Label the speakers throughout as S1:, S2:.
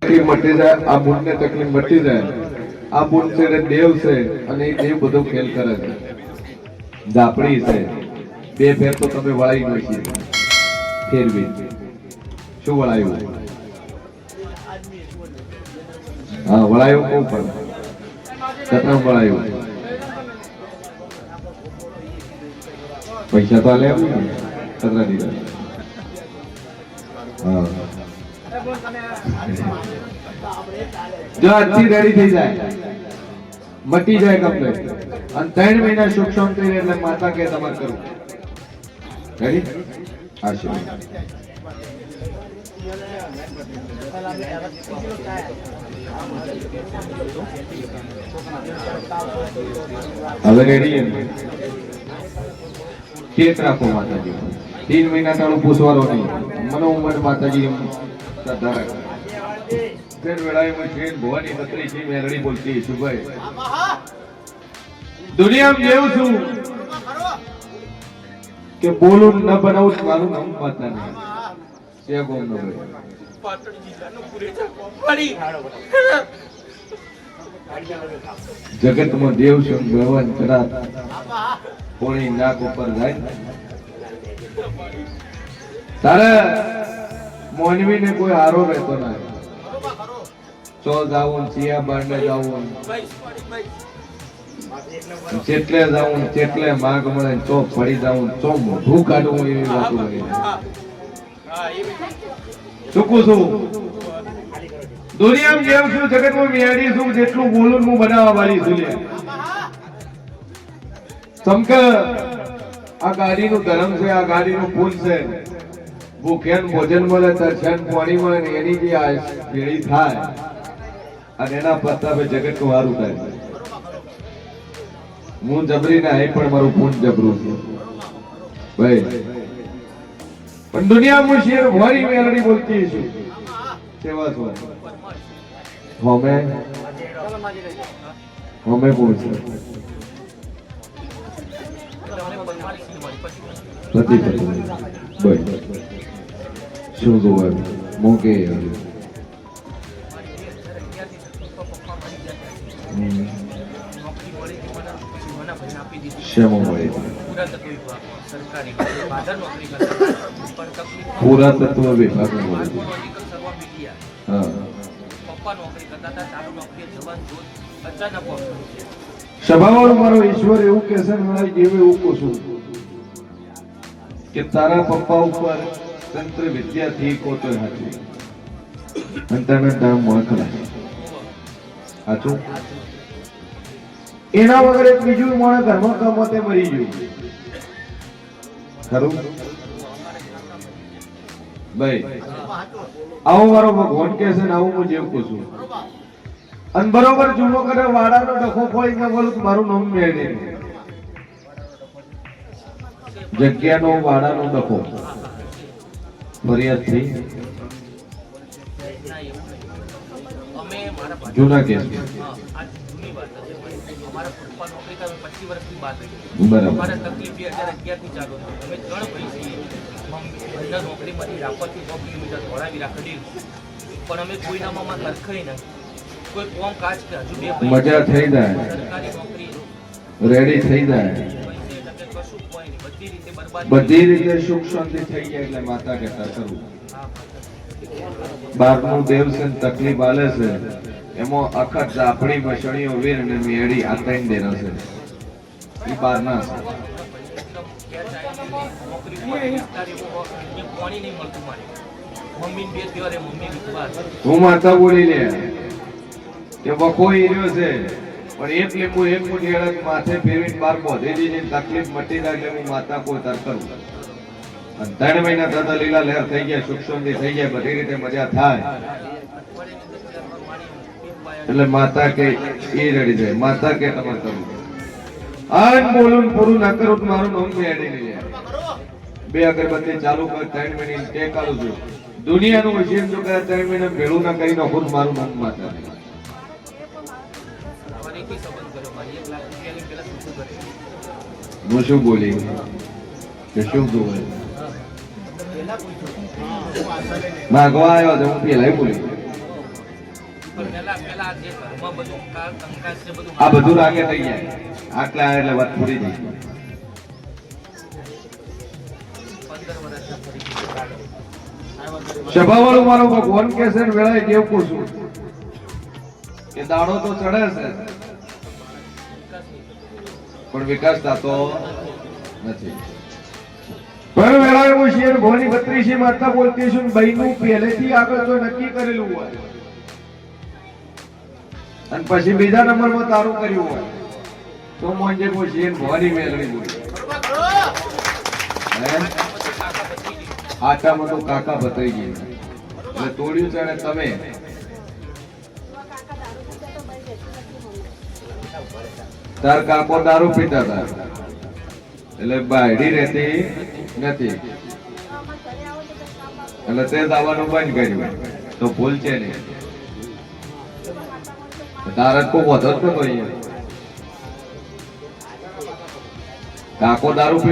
S1: તકલીફ મટી જાય, આ બુનને તકલીફ મટી જાય. આ બુન છે દેવ છે અને એ દેવ બધો ખેલ કરે છે. ઝાપડી છે, બે ફેર તો તમે વળાઈ નથી ફેરવી. શું વળાયું? હા વળાયું કહું પણ કેટલા વળાયું? પૈસા તો લે કેટલા દીધા? હા જો આજથી રેડી થઈ જાય, મટી જાય કમ્પ્લેટ અને 3 મહિના સુખ શાંતિ એટલે માતા કે તમારે કરવું. રેડી? આશીર્વાદ. હવે રેડી કેક રાખો માતાજી. 3 મહિના તાળું પૂછવાનો નહીં. મનોમન માતાજી એમ શ્રદ્ધા રાખે. ફેર વેળાએ ટ્રેન ભવાની બત્રી છે મેરડી બોલતી સુભાઈ દુનિયામાં જેવું છું કે બોલું ન બનાવું મારું નામ માતા નહીં. તે ગોમ ન ભાઈ જગતમાં દેવ છે ભગવાન કરા કોણી નાક ઉપર જાય તારે મોનવી ને કોઈ હારો રહેતો ના. ચો જાવું ચિયા બાંડે જાવું ચેટલે જાવું ચેટલે માગ મળે ચો ફરી જાવું ચો મોઢું કાઢવું એવી વાતો કરી ચૂકું છું. દુનિયામાં જેવું છું જગતમાં મેળી છું જેટલું બોલું હું બનાવવા વાળી છું. સમકે આ ગાડીનું ધર્મ છે, આ ગાડીનું ફૂલ છે. ભૂખ્યાન ભોજન મળે, તરછાન પાણી મળે ને એની જે આ પેઢી થાય અને એના પ્રતાપે જગત નું સારું થાય. હું જબરી ના હે પણ મારું પૂન જબરું છે ભાઈ. પણ દુનિયામાં શેર ભરી મેલડી બોલતી છું સેવા છો હમે હમે કોણ છે? પતિ પત્ની ભાઈ શું જોવા મોકે પુરાતત્વ વિભાગ સભાવાળો મારો ઈશ્વર એવું કે છે મારી જેવું એવું કહું છું કે તારા પપ્પા ઉપર તંત્ર વિદ્યાથી કોતો હતી અંતરના નામ મોકલા સાચું. એના વગર એક બીજું માણસ ઘરમાં કમાતે મરી ગયું ખરું ભાઈ. આવું મારો ભગવાન કે છે ને આવું હું જેવું કહું છું. અને બરોબર જૂનો કરે વાડાનો ડખો ફોડી ને બોલું મારું નામ મેળવી જગ્યાનો વાડાનો ડખો ફરિયાદ થઈ જૂના કેસ મજા થઈ જાય રેડી થઈ જાય બધી રીતે સુખ શાંતિ થઈ જાય એટલે માતા કહેતા કરવું. બારનું દેવ છે તકલીફ આલે છે એમાં આખા ઝાપડી મસણીઓ વીર અને મેળી આ 3 દેના છે એ બારના છે. હું માતા બોલી લે કે વખો હીર્યો છે પણ એક લીંબુ એક મુઠિયાળા માથે ફેરવીને બાર બોધી દીધી તકલીફ મટી જાય એટલે હું માતા કોઈ તર કરું. અને 3 મહિના થતા લીલા લહેર થઈ ગયા સુખ શાંતિ થઈ જાય બધી રીતે મજા થાય એટલે માતા કે એ રેડી જાય. માતા કે તમારે કરવું આજ બોલું પૂરું ના કરું તો મારું નામ મેળી નહીં લે. 2 અગરબત્તી ચાલુ કર 3 મહિને ટેક આલું છું. દુનિયાનું મશીન જો કરે 3 મહિને ભેળું ના કરી નાખું મારું નામ માતા નહીં. હું શું બોલી કે શું જોવે માગવા આવ્યો તો હું પેલા બોલી આ બધું રાગે થઈ જાય આટલા એટલે વાત પૂરી થઈ સભાવાળું મારો ભગવાન કે છે વેળાએ કેવું પૂછું કે દાડો તો ચડે છે પણ વિકાસ થતો નથી પણ વેળાએ હું શેર ભવાની 32 માતા બોલતી છું બહેનું પહેલેથી આગળ તો નક્કી કરેલું હોય અને પછી બીજા નંબરમાં તારું કર્યું હોય તો મોંજે કોઈ શેર ભવાની મેળવી બોલી આટામાં તો કાકા બતાઈ ગઈ એટલે તોડ્યું છે અને તમે તાર કાકો દારૂ પીતા હતા એટલે બાયડી રહેતી નથી એટલે તે દાવાનું બંધ કર્યું તો ભૂલ છે નહીં તારા કોઈ વધો જ નતો અહીંયા કાકો દારૂ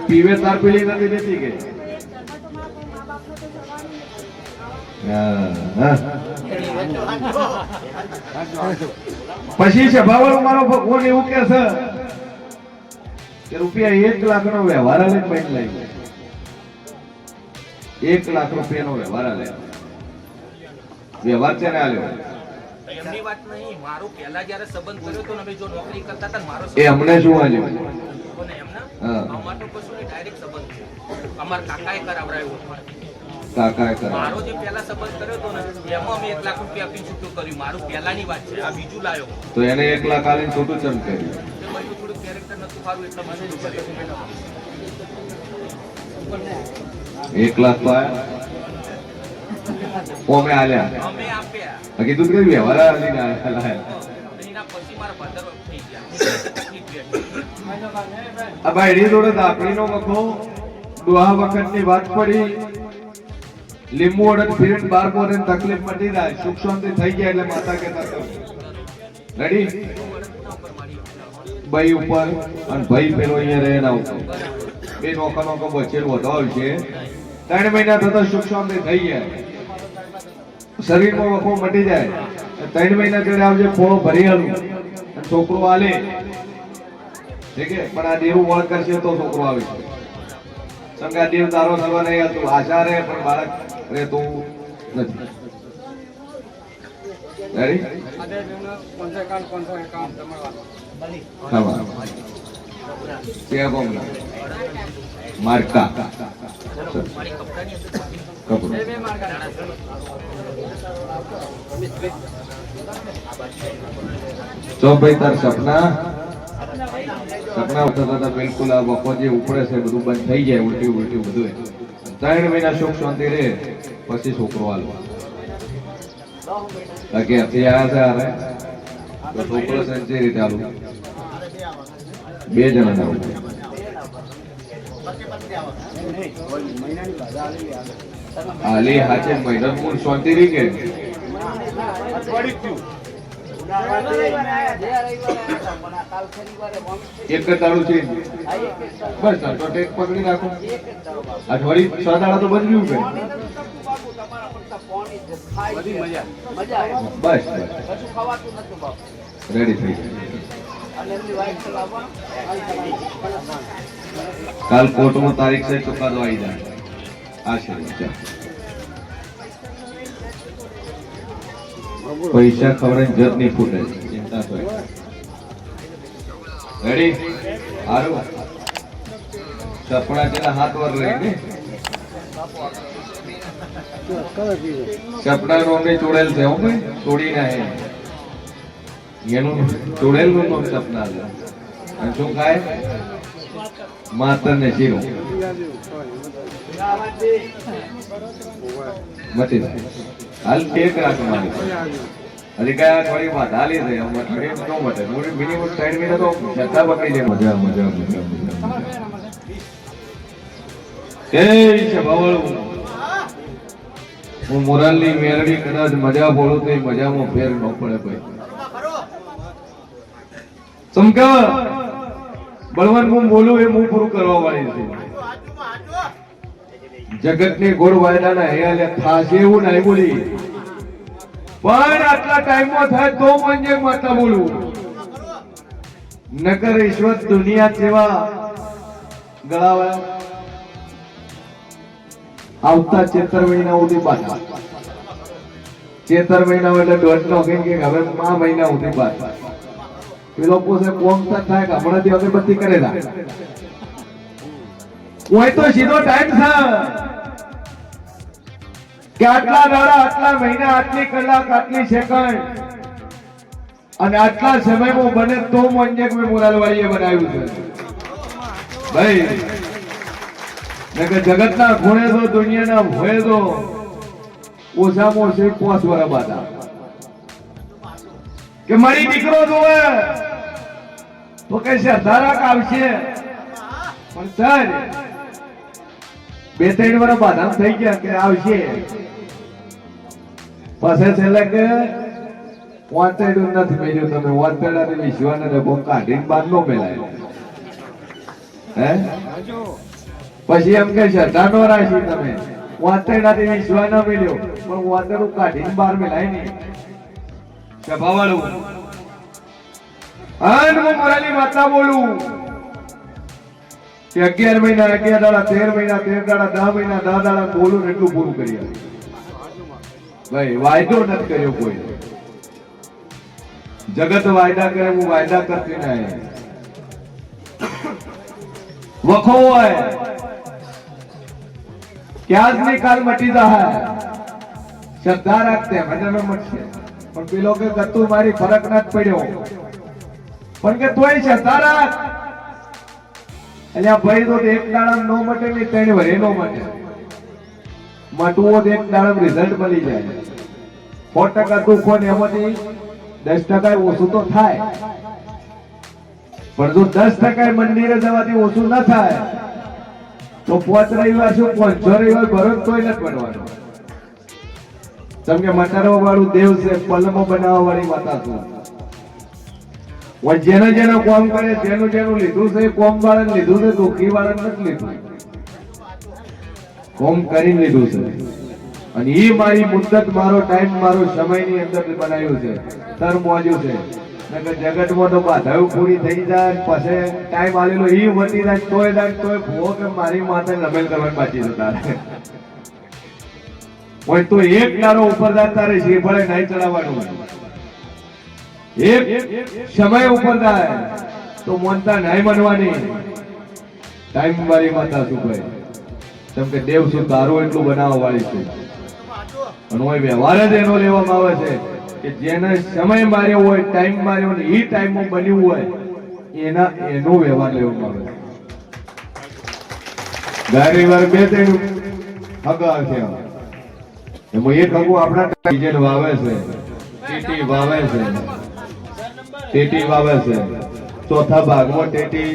S1: પીવે તાર પીલી નથી દેતી ગઈ પછી સભાવાળો મારો ભગવાન એવું કે છે કે રૂપિયા 1 લાખ નો વ્યવહાર લઈને બેન લઈ 1 લાખ રૂપિયા નો વ્યવહાર લે વ્યવહાર છે ને આલ્યો
S2: એમની વાત નહીં મારો પહેલા જ્યારે સંબંધ કર્યો તો ને જો નોકરી કરતા હતા મારો
S1: એ અમને શું આલ્યો
S2: કોને એમના અમાર તો કશું નહીં ડાયરેક્ટ સંબંધ અમાર કાકાએ કરાવરાયો મારો જે પહેલા સંબંધ કર્યો તો ને એમાં અમે 1 લાખ રૂપિયા આપીને છૂટું કર્યું મારું પહેલાની વાત છે આ બીજું લાયો
S1: તો એને 1 લાખ આલીને છૂટું ચમ કર્યું
S2: બધું થોડું કેરેક્ટર નતું સારું એટલે મને શું કર્યું
S1: 1 લાખ તો આયા કોમે આલ્યા
S2: અમે આપ્યા
S1: બાકી તું કઈ વ્યવહાર આલીને આયા
S2: એના પછી મારા ફાધર થઈ ગયા
S1: આ બાયડી જોડે દાપડીનો વખો દુઆ વખતની વાત પડી લીંબુ અડદ ફીરીને બાર બોરે તકલીફ મટી જાય સુખ શાંતિ થઈ ગયા એટલે માતા કહેતા રેડી ભાઈ ઉપર અને ભાઈ પેલો અહીંયા રહે ના ઉપર બે નોકા નોકા બચેલ વધાવ છે 3 મહિના થતા સુખ શાંતિ થઈ જાય શરીરમાં વખો મટી જાય 3 મહિના જોડે આવજે ફોળો ભરી આલું અને છોકરો આલે ઠીક છે પણ આ દેવું વળ કરશે તો છોકરો આવે છે સંગા દેવ તારો થવા નહીં આવતું આશા રહે પણ બાળક રહેતું નથી રેડી માર્કા તો ભાઈ તાર સપના થતા બિલકુલ આ બપોર જે ઉપડે છે બધું બંધ થઈ જાય ઉલટી બધું 3 મહિના સુખ શાંતિ રહે પછી છોકરો આલો બાકી અત્યારે આવ્યા છે તો છોકરો સંચી રીતે આલું 2 જણા આવું આલી હાચે મહિના મૂળ શાંતિ રહી કે એક તાળું છે બસ તો ટેક પકડી રાખો અઠવાડિયે 6 દાડા તો બદલ્યું કે બસ રેડી થઈ કાલ કોર્ટમાં તારીખ છે ચુકાદો આવી જાય આ છે પૈસા ખવડાવીને જત નહીં ફૂટે ચિંતા તો રેડી હારું સપના તેના હાથ વર રહી ને સપના નો અમને ચોડેલ છે હું ભાઈ તોડી ના હે એનું ચોડેલ નું સપના છે અને શું ખાય માતર ને શીરો મતી હાલ ટેક રાખ મારી હજી કયા થોડી વાત હાલી છે ન મટે મિનિમમ 3 મહિના તો જતા પકડી જાય મજા કે છે બાવળું હું મોરાલની મેરડી કદાચ મજા બોલું તો મજામાં ફેર ન પડે ભાઈ સમકા બળવાન હું બોલું એ હું પૂરું કરવા વાળી છે જગતની ગોળ વાયદાના હેલે થાશે એવું નહીં બોલી પણ આટલા ટાઈમમાં થાય તો મંજે માતા બોલું, નકર ઈશ્વર દુનિયા જેવા ગળાવા આવતા 14 મહિના સુધી બાધા, 14 મહિના એટલે દોઢ નો કે હવે 5 મહિના સુધી બાધા. પેલો પૂછે કોમ થાય કે હમણાંથી અગરબત્તી કરે ના કોઈ તો સીધો ટાઈમ છે કે આટલા દાડા, આટલા મહિના, આટલી કલાક, આટલી સેકન્ડ અને આટલા સમયમાં બને તો મંજક મેં મોરાલવાળીએ બનાવ્યું છે ભાઈ. નકર જગતના ખૂણે તો દુનિયાના ભોય તો ઓછામાં ઓછી 5 વર્ષ બાદા કે મારી દીકરો જોવે તો કે છે ધારાક આવશે, પણ સર 2-3 વર્ષ બાદા થઈ ગયા કે આવશે, પછી છેલ્લે કે વાંતેડું નથી મેળ્યું, તમે વાંતેડાને વિશ્વાને ડબ્બો કાઢીને બહાર નો મેલાય. હે પછી એમ કે શ્રદ્ધાનો રાશિ તમે વાંતેડાથી વિશ્વા ન મેળ્યો, પણ વાંતેડું કાઢીને બહાર મેલાય નહીં. સભાવાળું અન હું મોરાલી માતા બોલું કે 11 મહિના 11 દાડા, 13 મહિના 13 દાડા, 10 મહિના 10 દાડા બોલું એટલું પૂરું કરી આવે ભાઈ. વાયદો નથી કર્યો કોઈ, જગત વાયદા કરે, હું વાયદા કરતી નહીં. વખો હોય ક્યાં જ કાલ મટી જાય, શ્રદ્ધા રાખતે મને મટશે, પણ પેલો કે તું મારી ફરક ના જ પડ્યો, પણ કે તોય શ્રદ્ધા રાખ. અહીંયા ભાઈ તો એક દાડા નો મટે ને 3 વર્ષે નો મટે, મટવો તો એક દાડા રિઝલ્ટ મળી જાય. 100% દુઃખ હોય ને એમાંથી 10% ઓછું તો થાય, પણ જો 10% મંદિરે જવાથી ઓછું ના થાય તો 5 રવિવાર શું 5 રવિવાર ભરો તોય નથી બનવાનું. જેમ કે મટારવા વાળું દેવ છે, પલમો બનાવવા વાળી માતા છે. જેને જેને કોમ કરે, જેનું જેનું લીધું છે, કોમ વાળાને લીધું છે, દુઃખી વાળાને નથી લીધું, કોમ કરીને લીધું છે. અને એ મારી મુદ્દત, મારો ટાઈમ, મારો સમયની અંદર બનાવ્યું છે, તર મોજ્યું છે. જગતમાં તો બાધાઓ પૂરી થઈ જાય, પછી ટાઈમ આલેલો એ વધી જાય તોય ભૂવો કે મારી માતા રમેલ કરવાની બાકી જતા હોય તો એક દાડો ઉપર જતા રહે છે, ભલે નહીં ચડાવવાનું હોય. એક સમય ઉપર જાય તો મનતા નહીં બનવાની. ટાઈમ મારી માતા શું કહે, કેમ કે દેવ શું તારું એટલું બનાવવા વાળી છે, અને વ્યવહાર જ એનો લેવામાં આવે છે કે જેને સમય માર્યો હોય, ટાઈમ માર્યો હોય, એ ટાઈમમાં બન્યું હોય એનો વ્યવહાર લેવામાં આવે છે. ઘણી વાર 2-3 હગા છે, એમાં એક હગું આપણા ડીજેલ વાવે છે, ટીટી વાવે છે, ટેટી વાવે છે, ચોથા ભાગમાં ટેટી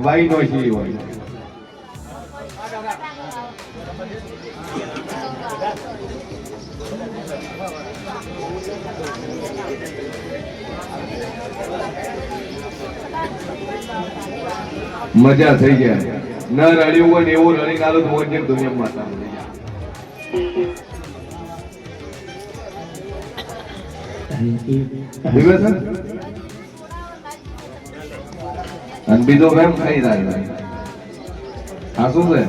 S1: વાઈ નો છે હોય. મજા થઈ ગયા, ન રડ્યું હોય ને એવું રડી નાલું હોય છે દુનિયા માતા. અને બીજો કેમ ખાઈ જાય, આ શું છે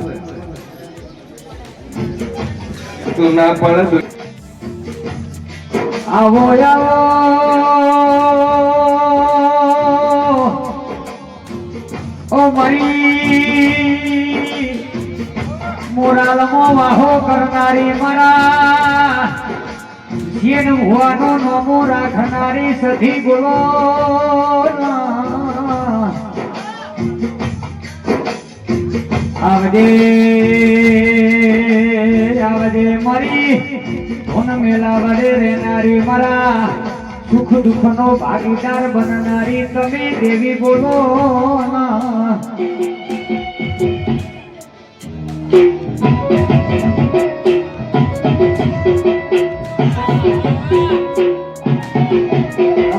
S1: તું ના પડે. આવો આવો ઓ મારી મોરાલમો વાહો કરનારી, મારા જેન હોવાનો નમો રાખનારી સધી બોલો. આવજે આવજે મારી ધોન મેલા વડે રહેનારી, મારા સુખ દુઃખ નો ભાગીદાર બનનારી તમે દેવી બોલો.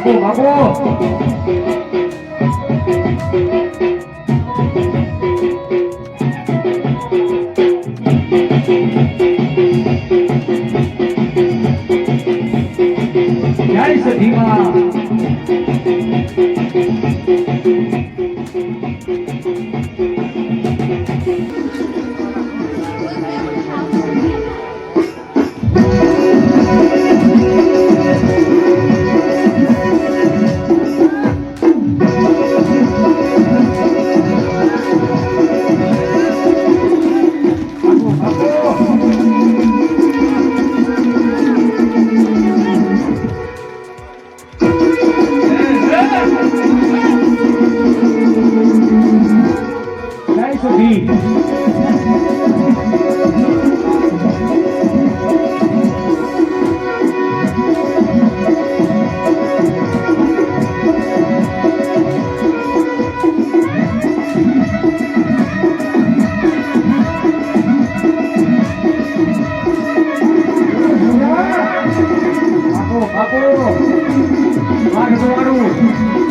S1: બાપુ બાપુ
S3: જય સધીમાં જય સધી બાપુ બાપુ વાઘ તમારું